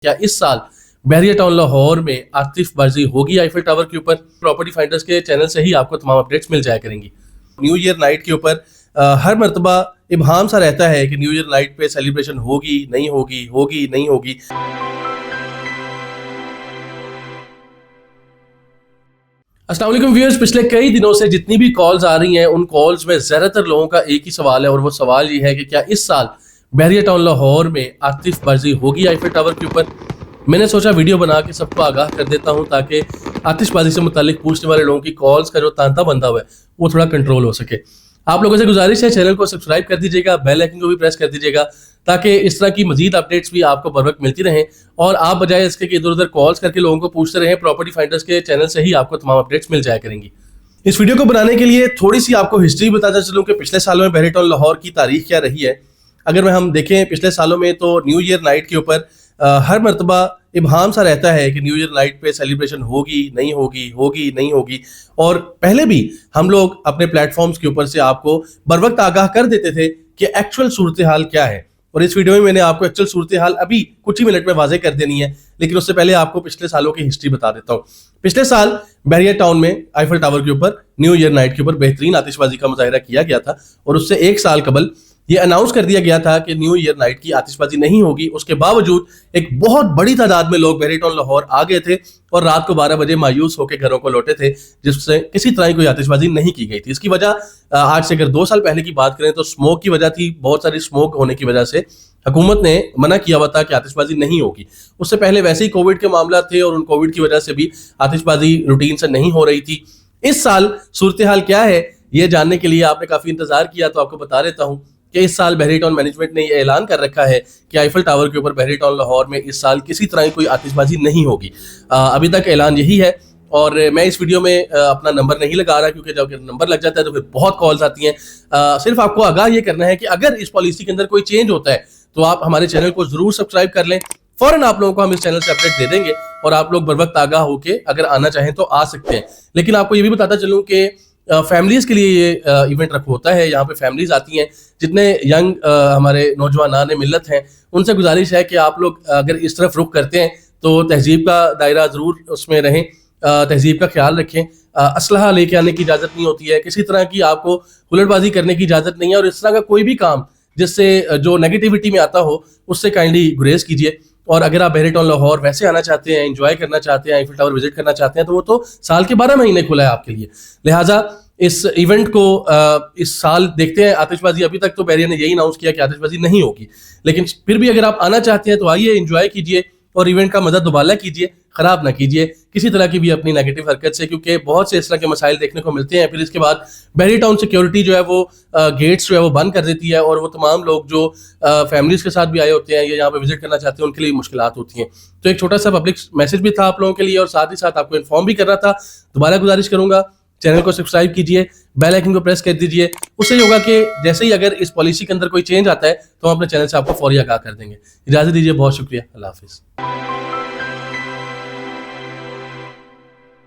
क्या इस साल बहरिया टाउन लाहौर में आतिशबाजी होगी आईफिल टावर के ऊपर? प्रॉपर्टी फाइंडर्स के चैनल से ही आपको तमाम अपडेट्स मिल जाया करेंगी। न्यू ईयर नाइट के ऊपर हर मर्तबा इब्हाम सा रहता है कि न्यू ईयर नाइट पे सेलिब्रेशन होगी नहीं होगी, होगी नहीं होगी। अस्सलाम वालेकुम व्यूअर्स, पिछले कई दिनों से जितनी भी कॉल्स आ रही हैं उन कॉल्स में ज़्यादातर लोगों का एक ही सवाल है और वो सवाल ये है कि क्या इस साल बहरिया टाउन लाहौर में आतिशबाजी होगी आईफिल टावर के ऊपर? मैंने सोचा वीडियो बना के सबको आगाह कर देता हूं ताकि आतिशबाजी से मुतालिक पूछने वाले लोगों की कॉल्स का जो तांता बंधा हुआ है वो थोड़ा कंट्रोल हो सके। आप लोगों से गुजारिश है, चैनल को सब्सक्राइब कर दीजिएगा, बेल आइकन को भी प्रेस कर दीजिएगा ताकि इस तरह की मजीद अपडेट्स भी आपको बर वक्त मिलती रहें और आप बजाय इसके कि इधर उधर कॉल्स करके लोगों को पूछते रहें, प्रॉपर्टी फाइंडर्स के चैनल से ही आपको तमाम अपडेट्स मिल जाया करेंगी। इस वीडियो को बनाने के लिए थोड़ी सी आपको हिस्ट्री बताता चलूँ कि पिछले सालों में बहरिया टाउन लाहौर की तारीख क्या रही है। अगर हम देखें पिछले सालों में तो न्यू ईयर नाइट के ऊपर हर मर्तबा इब्हाम सा रहता है कि न्यू ईयर नाइट पे सेलिब्रेशन होगी नहीं होगी, होगी नहीं होगी। और पहले भी हम लोग अपने प्लेटफॉर्म्स के ऊपर से आपको बर वक्त आगाह कर देते थे कि एक्चुअल सूरत हाल क्या है। और इस वीडियो में मैंने आपको एक्चुअल सूरत हाल अभी कुछ ही मिनट में वाजे कर देनी है, लेकिन उससे पहले आपको पिछले सालों की हिस्ट्री बता देता हूँ। पिछले साल बहरिया टाउन में आईफिल टावर के ऊपर न्यू ईयर नाइट के ऊपर बेहतरीन आतिशबाजी का मुजाहिरा किया गया था और उससे एक साल कबल ये अनाउंस कर दिया गया था कि न्यू ईयर नाइट की आतिशबाजी नहीं होगी। उसके बावजूद एक बहुत बड़ी तादाद में लोग बहरिया टाउन लाहौर आ गए थे और रात को 12 बजे मायूस होकर घरों को लौटे थे, जिससे किसी तरह की कोई आतिशबाजी नहीं की गई थी। इसकी वजह आज से अगर 2 साल पहले की बात करें तो स्मोक की वजह थी। बहुत सारी स्मोक होने की वजह से हुकूमत ने मना किया हुआ था कि आतिशबाजी नहीं होगी। उससे पहले वैसे ही कोविड के मामला थे और उन कोविड की वजह से भी आतिशबाजी रूटीन से नहीं हो रही थी। इस साल सूरत हाल क्या है ये जानने के लिए आपने काफी इंतजार किया, तो आपको बता देता हूँ कि इस साल बहरिया टाउन मैनेजमेंट ने ये ऐलान कर रखा है कि आईफिल टावर के ऊपर बहरिया टाउन लाहौर में इस साल किसी तरह की कोई आतिशबाजी नहीं होगी। अभी तक ऐलान यही है और मैं इस वीडियो में अपना नंबर नहीं लगा रहा क्योंकि जब नंबर लग जाता है तो फिर बहुत कॉल्स आती हैं। सिर्फ आपको आगाह ये करना है कि अगर इस पॉलिसी के अंदर कोई चेंज होता है तो आप हमारे चैनल को जरूर सब्सक्राइब कर लें। फौरन आप लोगों को हम इस चैनल से अपडेट दे देंगे और आप लोग बर वक्त आगाह होके अगर आना चाहें तो आ सकते हैं। लेकिन आपको ये भी बताता चलूँ कि फैमिलीज के लिए ये इवेंट रखा होता है। यहाँ पे फैमिलीज आती हैं, जितने यंग हमारे नौजवान मिल्लत हैं उनसे गुजारिश है कि आप लोग अगर इस तरफ रुख करते हैं तो तहजीब का दायरा ज़रूर उसमें रहें, तहजीब का ख्याल रखें। असलहा लेके आने की इजाज़त नहीं होती है, किसी तरह की आपको हुलड़बाजी करने की इजाज़त नहीं है और इस तरह का कोई भी काम जिससे जो नेगेटिविटी में आता हो उससे काइंडली गुरेज कीजिए। और अगर आप बहरिया टाउन लाहौर वैसे आना चाहते हैं, एंजॉय करना चाहते हैं, आईफिल टावर विजिट करना चाहते हैं तो वो तो साल के 12 महीने खुला है आपके लिए। लिहाजा इस इवेंट को इस साल देखते हैं। आतिशबाजी अभी तक तो बहरिया ने यही अनाउंस किया कि आतिशबाजी नहीं होगी, लेकिन फिर भी अगर आप आना चाहते हैं तो आइए, एंजॉय कीजिए और इवेंट का मजा दोबारा कीजिए, खराब ना कीजिए किसी तरह की भी अपनी नेगेटिव हरकत से, क्योंकि बहुत से इस तरह के मसाइल देखने को मिलते हैं। फिर इसके बाद बहरिया टाउन सिक्योरिटी जो है वो गेट्स जो है वो बंद कर देती है और वो तमाम लोग जो फैमिलीज के साथ भी आए होते हैं या यहाँ पे विजिट करना चाहते हैं उनके लिए मुश्किलात होती हैं। तो एक छोटा सा पब्लिक मैसेज भी था आप लोगों के लिए और साथ ही साथ आपको इन्फॉर्म भी कर रहा था। दोबारा गुजारिश करूंगा, चैनल को सब्सक्राइब कीजिए, बेल आइकन को प्रेस कर दीजिए। उससे ये होगा कि जैसे ही अगर इस पॉलिसी के अंदर कोई चेंज आता है तो हम अपने चैनल से आपको फौरी आगाह कर देंगे। इजाजत दीजिए, बहुत शुक्रिया, अल्लाह हाफिज।